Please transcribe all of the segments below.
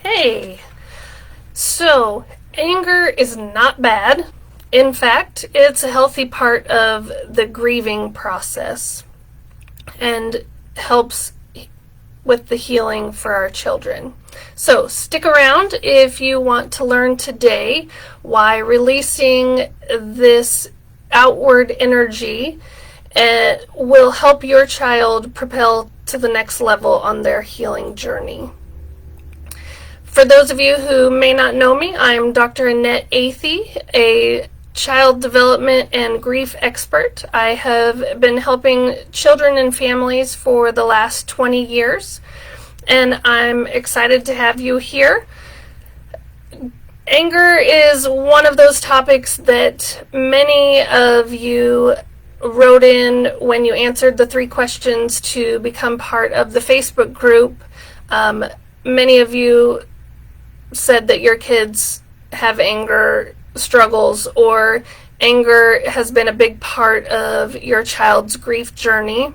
Okay, so anger is not bad. In fact, it's a healthy part of the grieving process and helps with the healing for our children. So stick around if you want to learn today why releasing this outward energy will help your child propel to the next level on their healing journey. For those of you who may not know me, I'm Dr. Annette Athey, a child development and grief expert. I have been helping children and families for the last 20 years, and I'm excited to have you here. Anger is one of those topics that many of you wrote in when you answered the 3 questions to become part of the Facebook group. Many of you said that your kids have anger struggles, or anger has been a big part of your child's grief journey.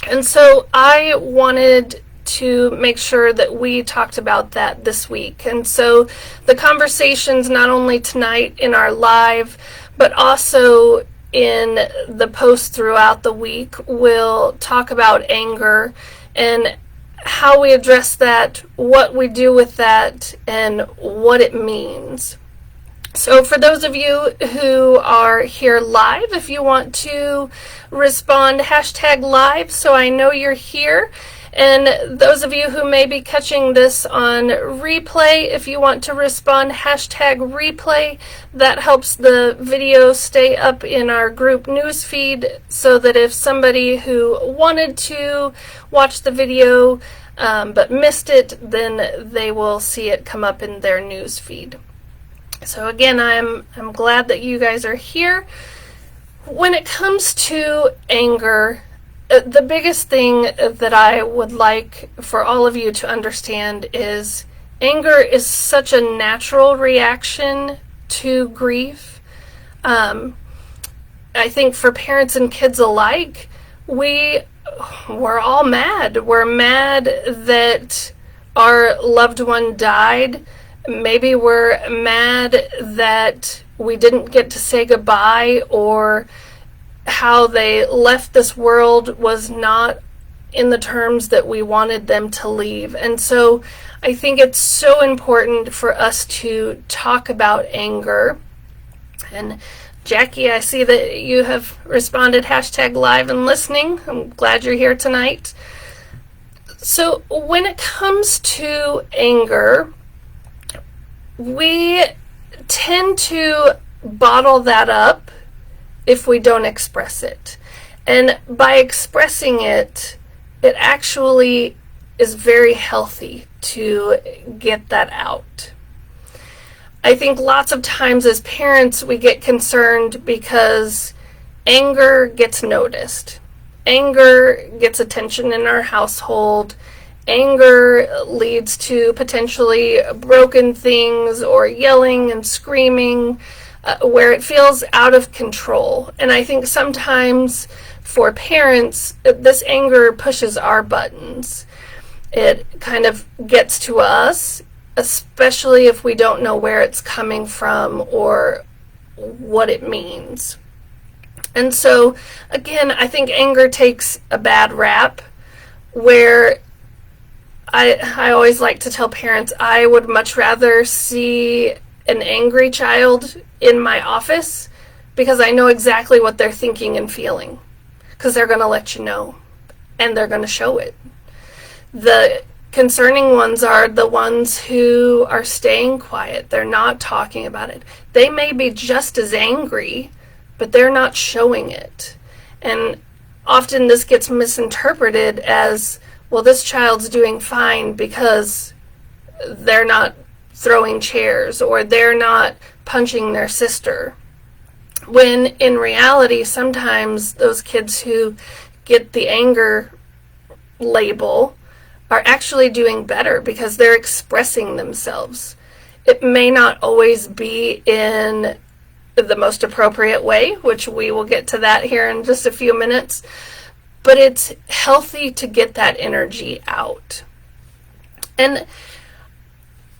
And so I wanted to make sure that we talked about that this week. And so the conversations, not only tonight in our live, but also in the posts throughout the week, will talk about anger and how we address that, what we do with that, and what it means. So for those of you who are here live, if you want to respond, #live so I know you're here. And those of you who may be catching this on replay, if you want to respond, #replay, that helps the video stay up in our group news feed, so that if somebody who wanted to watch the video but missed it, then they will see it come up in their news feed. So again, I'm glad that you guys are here. When it comes to anger, the biggest thing that I would like for all of you to understand is anger is such a natural reaction to grief. I think for parents and kids alike, we're all mad. We're mad that our loved one died. Maybe we're mad that we didn't get to say goodbye, or how they left this world was not in the terms that we wanted them to leave. And so I think it's so important for us to talk about anger. And Jackie, I see that you have responded #live and listening. I'm glad you're here tonight. So when it comes to anger, we tend to bottle that up if we don't express it. And by expressing it, it actually is very healthy to get that out. I think lots of times as parents we get concerned because anger gets noticed. Anger gets attention in our household. Anger leads to potentially broken things or yelling and screaming, where it feels out of control. And I think sometimes for parents, this anger pushes our buttons. It kind of gets to us, especially if we don't know where it's coming from or what it means. And so, again, I think anger takes a bad rap, where I always like to tell parents I would much rather see an angry child in my office, because I know exactly what they're thinking and feeling, because they're going to let you know and they're going to show it. The concerning ones are the ones who are staying quiet. They're not talking about it. They may be just as angry, but they're not showing it. And often this gets misinterpreted as, well, this child's doing fine because they're not throwing chairs or they're not punching their sister. When in reality, sometimes those kids who get the anger label are actually doing better because they're expressing themselves. It may not always be in the most appropriate way, which we will get to that here in just a few minutes, but it's healthy to get that energy out. And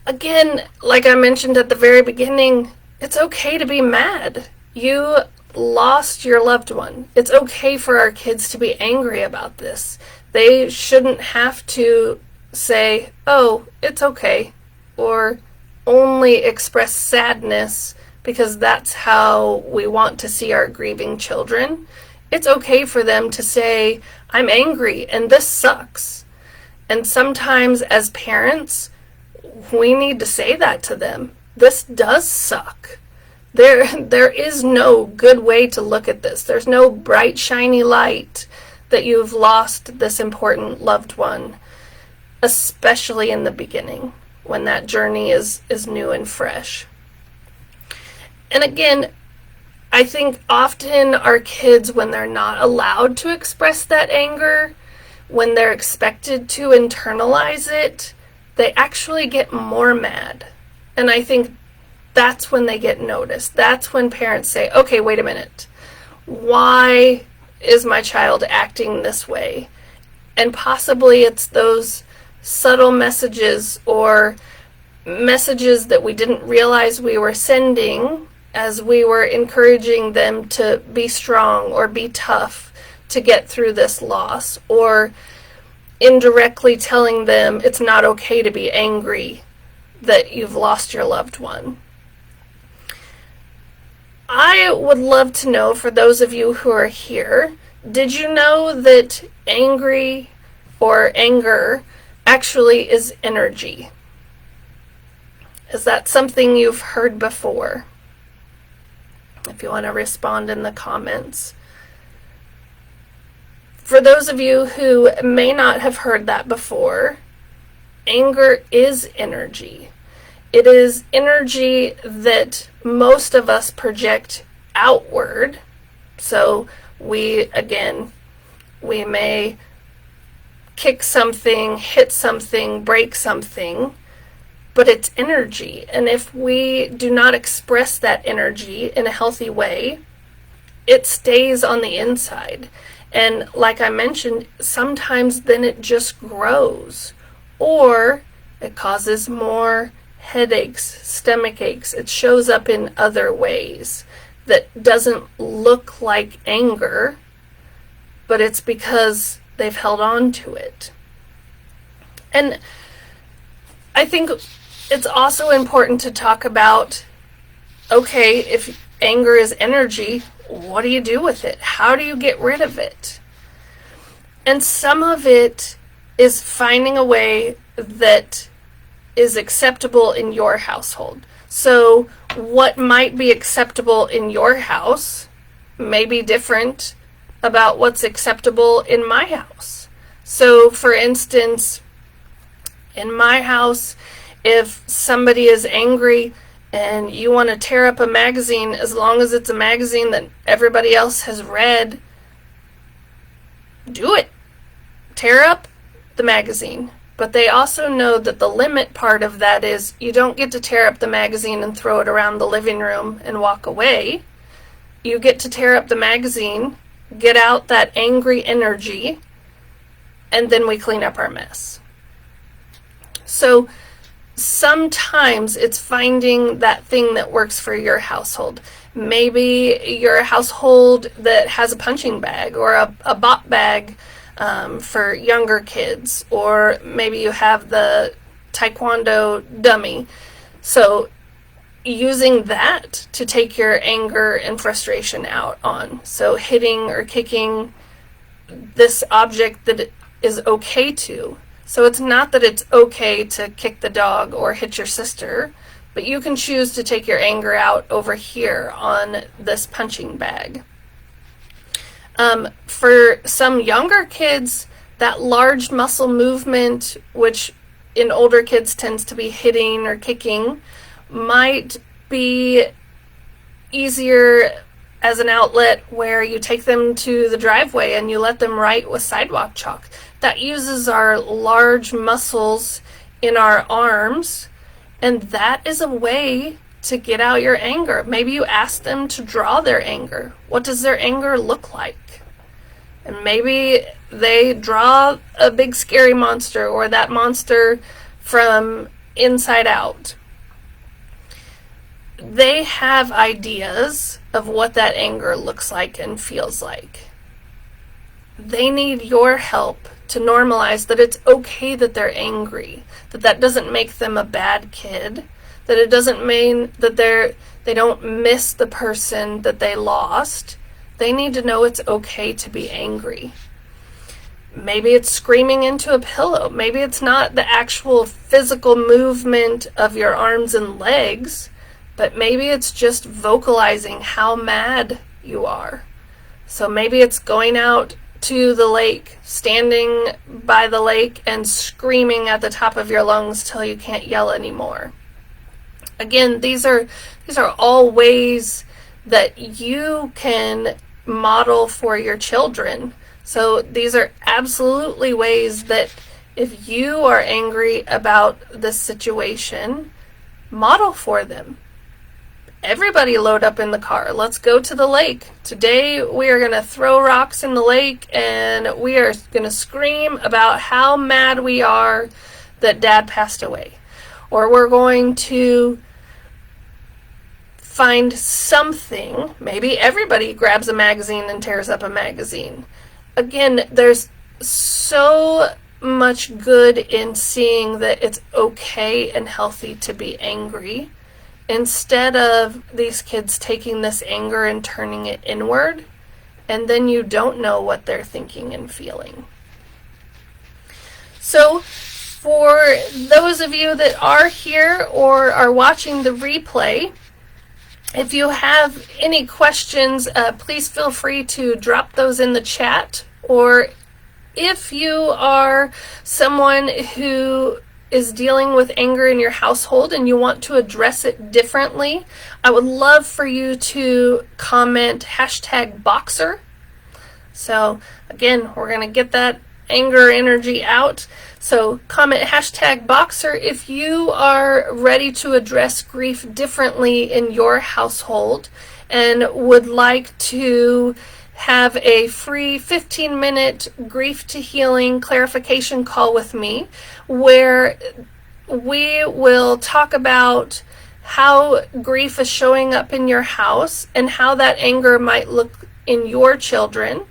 Again, like I mentioned at the very beginning, it's okay to be mad. You lost your loved one. It's okay for our kids to be angry about this. They shouldn't have to say, oh, it's okay, or only express sadness because that's how we want to see our grieving children. It's okay for them to say, I'm angry and this sucks. And sometimes as parents, we need to say that to them. This does suck. There is no good way to look at this. There's no bright, shiny light that you've lost this important loved one, especially in the beginning when that journey is new and fresh. And again, I think often our kids, when they're not allowed to express that anger, when they're expected to internalize it, they actually get more mad. And I think that's when they get noticed. That's when parents say, okay, wait a minute. Why is my child acting this way? And possibly it's those subtle messages or messages that we didn't realize we were sending as we were encouraging them to be strong or be tough to get through this loss, or indirectly telling them it's not okay to be angry that you've lost your loved one. I would love to know, for those of you who are here, did you know that angry or anger actually is energy? Is that something you've heard before? If you want to respond in the comments. For those of you who may not have heard that before, anger is energy. It is energy that most of us project outward. So we may kick something, hit something, break something, but it's energy. And if we do not express that energy in a healthy way, it stays on the inside. And like I mentioned, sometimes then it just grows, or it causes more headaches, stomach aches. It shows up in other ways that doesn't look like anger, but it's because they've held on to it. And I think it's also important to talk about, okay, if anger is energy, what do you do with it? How do you get rid of it? And some of it is finding a way that is acceptable in your household. So what might be acceptable in your house may be different about what's acceptable in my house. So for instance, in my house, if somebody is angry and you want to tear up a magazine, as long as it's a magazine that everybody else has read, do it. Tear up the magazine. But they also know that the limit part of that is you don't get to tear up the magazine and throw it around the living room and walk away. You get to tear up the magazine, get out that angry energy, and then we clean up our mess. So sometimes it's finding that thing that works for your household. Maybe you're a household that has a punching bag or a bop bag for younger kids, or maybe you have the taekwondo dummy. So using that to take your anger and frustration out on. So hitting or kicking this object that is okay to. So it's not that it's okay to kick the dog or hit your sister, but you can choose to take your anger out over here on this punching bag. For some younger kids, that large muscle movement, which in older kids tends to be hitting or kicking, might be easier as an outlet where you take them to the driveway and you let them write with sidewalk chalk. That uses our large muscles in our arms, and that is a way to get out your anger. Maybe you ask them to draw their anger. What does their anger look like? And maybe they draw a big scary monster, or that monster from inside out. They have ideas of what that anger looks like and feels like. They need your help to normalize that it's okay that they're angry, that that doesn't make them a bad kid, that it doesn't mean that they don't miss the person that they lost. They need to know it's okay to be angry. Maybe it's screaming into a pillow. Maybe it's not the actual physical movement of your arms and legs, but maybe it's just vocalizing how mad you are. So maybe it's going out to the lake, standing by the lake and screaming at the top of your lungs till you can't yell anymore. Again, these are all ways that you can model for your children. So these are absolutely ways that if you are angry about this situation, model for them. Everybody load up in the car. Let's go to the lake. Today we are going to throw rocks in the lake and we are going to scream about how mad we are that Dad passed away. Or we're going to find something. Maybe everybody grabs a magazine and tears up a magazine. Again, there's so much good in seeing that it's okay and healthy to be angry, instead of these kids taking this anger and turning it inward, and then you don't know what they're thinking and feeling. So for those of you that are here or are watching the replay, if you have any questions, please feel free to drop those in the chat. Or if you are someone who is dealing with anger in your household and you want to address it differently, I would love for you to comment #Boxer. So again, we're going to get that anger energy out. So comment #Boxer if you are ready to address grief differently in your household and would like to have a free 15-minute grief to healing clarification call with me, where we will talk about how grief is showing up in your house and how that anger might look in your children,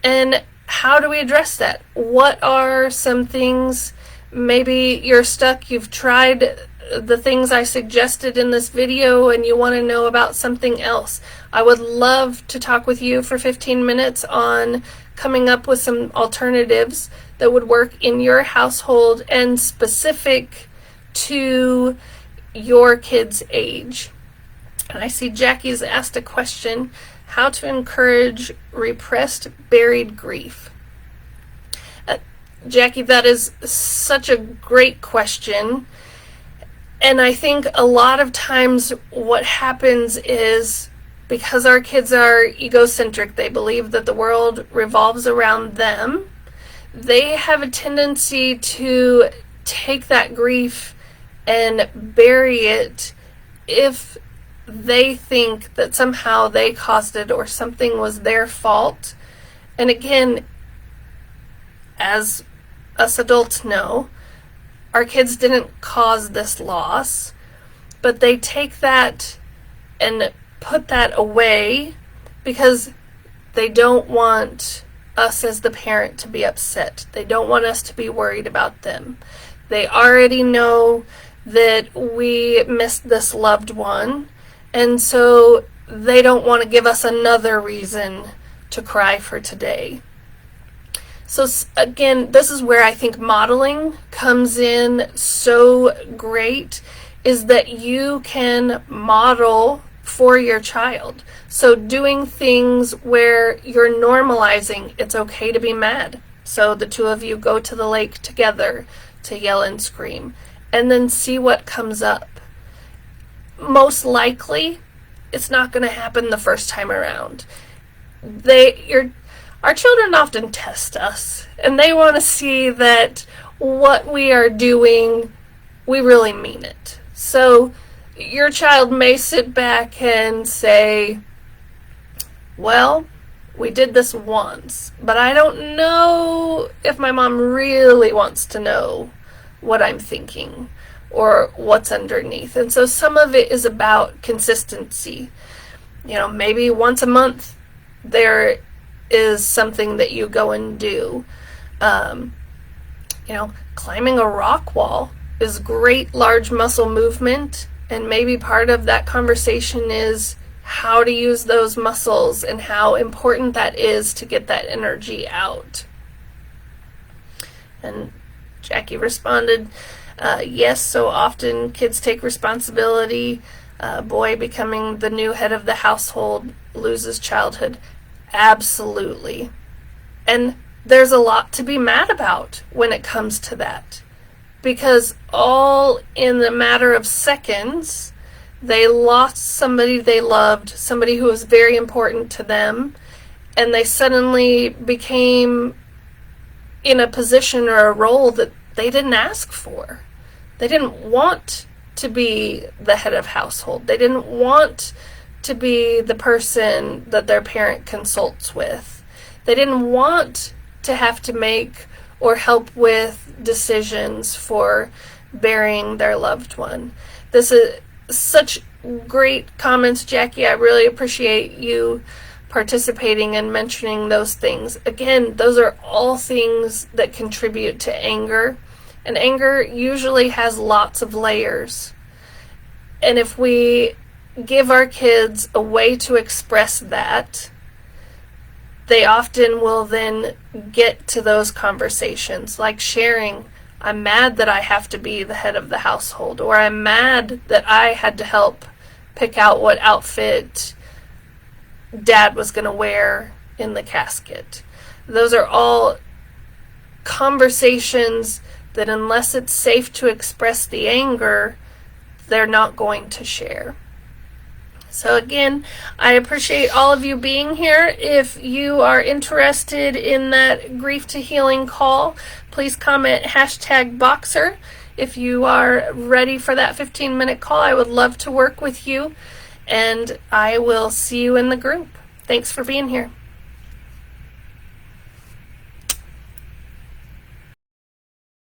and how do we address that? What are some things? Maybe you're stuck, you've tried the things I suggested in this video and you want to know about something else. I would love to talk with you for 15 minutes on coming up with some alternatives that would work in your household and specific to your kid's age. And I see Jackie's asked a question: how to encourage repressed, buried grief. Jackie, that is such a great question. And I think a lot of times what happens is, because our kids are egocentric, they believe that the world revolves around them, they have a tendency to take that grief and bury it if they think that somehow they caused it or something was their fault. And again, as us adults know, our kids didn't cause this loss, but they take that and put that away because they don't want us as the parent to be upset. They don't want us to be worried about them. They already know that we missed this loved one, and so they don't want to give us another reason to cry for today. So again, this is where I think modeling comes in so great, is that you can model for your child. So doing things where you're normalizing it's okay to be mad. So the two of you go to the lake together to yell and scream, and then see what comes up. Most likely, it's not going to happen the first time around. Our children often test us, and they want to see that what we are doing, we really mean it. So your child may sit back and say, well, we did this once, but I don't know if my mom really wants to know what I'm thinking. or what's underneath. And so some of it is about consistency. Maybe once a month there is something that you go and do. Climbing a rock wall is great large muscle movement, and maybe part of that conversation is how to use those muscles and how important that is to get that energy out. And Jackie responded, yes, so often kids take responsibility. Boy becoming the new head of the household loses childhood. Absolutely. And there's a lot to be mad about when it comes to that, because all in the matter of seconds, they lost somebody they loved, somebody who was very important to them, and they suddenly became in a position or a role that they didn't ask for. They didn't want to be the head of household. They didn't want to be the person that their parent consults with. They didn't want to have to make or help with decisions for burying their loved one. This is such great comments, Jackie. I really appreciate you participating and mentioning those things. Again, those are all things that contribute to anger, and anger usually has lots of layers. And if we give our kids a way to express that, they often will then get to those conversations, like sharing, I'm mad that I have to be the head of the household, or I'm mad that I had to help pick out what outfit Dad was going to wear in the casket. Those are all conversations that, unless it's safe to express the anger, they're not going to share. So again, I appreciate all of you being here. If you are interested in that Grief to Healing call, please comment #Boxer. If you are ready for that 15-minute call, I would love to work with you, and I will see you in the group. Thanks for being here.